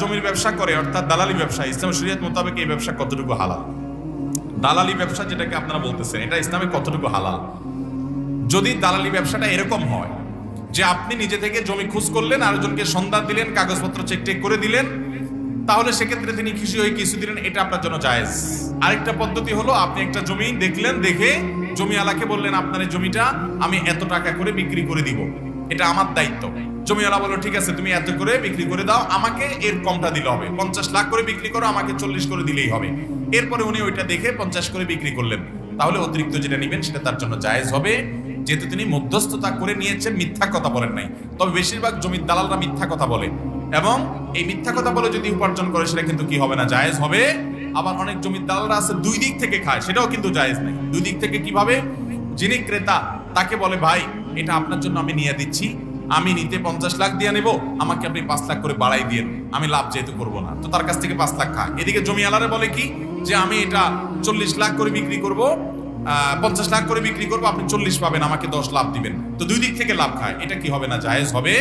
জমির ব্যবসা করে, অর্থাৎ দালালি ব্যবসা, ইসলাম শরীয়ত মোতাবেক এই ব্যবসা কতটুকু হালাল? দালালি ব্যবসা যেটাকে আপনারা বলতেছেন, এটা ইসলামে কতটুকু হালাল? যদি দালালি ব্যবসাটা এরকম হয় যে আপনি নিজে থেকে জমি খোঁজ করলেন, আরেকজনকে সন্ধান দিলেন, কাগজপত্র চেক করে দিলেন, তাহলে সেক্ষেত্রে তিনি খুশি হয়ে কিছু দিলেন, এটা আপনার জন্য জায়েজ। আরেকটা পদ্ধতি হলো, আপনি একটা জমি দেখলেন, দেখে জমিওয়ালাকে বললেন আপনার এই জমিটা আমি এত টাকা করে বিক্রি করে দিব, এটা আমার দায়িত্ব। জমিওয়ালা বললো ঠিক আছে, তুমি এত করে বিক্রি করে দাও, আমাকে এর কমটা দিলে হবে, 50 লাখ করে বিক্রি করো, আমাকে 40 করে দিলেই হবে। এরপরে উনি ওইটা দেখে 50 করে বিক্রি করলেন, তাহলে অতিরিক্ত যেটা নেবেন সেটা তার জন্য জায়েজ হবে, যেহেতু তিনি মধ্যস্থতা করে নিয়েছেন, মিথ্যা কথা বলেন নাই। তবে বেশিরভাগ জমির দালালরা মিথ্যা কথা বলে, এবং এই মিথ্যা কথা বলে যদি উপার্জন করে সেটা কিন্তু কি হবে না, জায়েজ হবে। আবার অনেক জমির দালালরা আছে দুই দিক থেকে খায়, সেটাও কিন্তু জায়েজ নাই। দুই দিক থেকে কিভাবে? যিনি ক্রেতা তাকে বলে ভাই এটা আপনার জন্য আমি নিয়ে দিচ্ছি, আমি নিতে 50 লাখ দিয়ে নেব, আমাকে আপনি 5 লাখ করে বাড়াই দিয়ে, আমি লাভ যেহেতু করবো না, তো তার কাছ থেকে 5 লাখ খায়। এদিকে জমিওয়ালারে বলে কি যে আমি এটা 40 লাখ করে বিক্রি করব, 50 লাখ করে বিক্রি করবো, আপনি 40 পাবেন, আমাকে 10 লাভ দিবেন। তো দুই দিক থেকে লাভ খায়, এটা কি হবে না, জায়েজ হবে।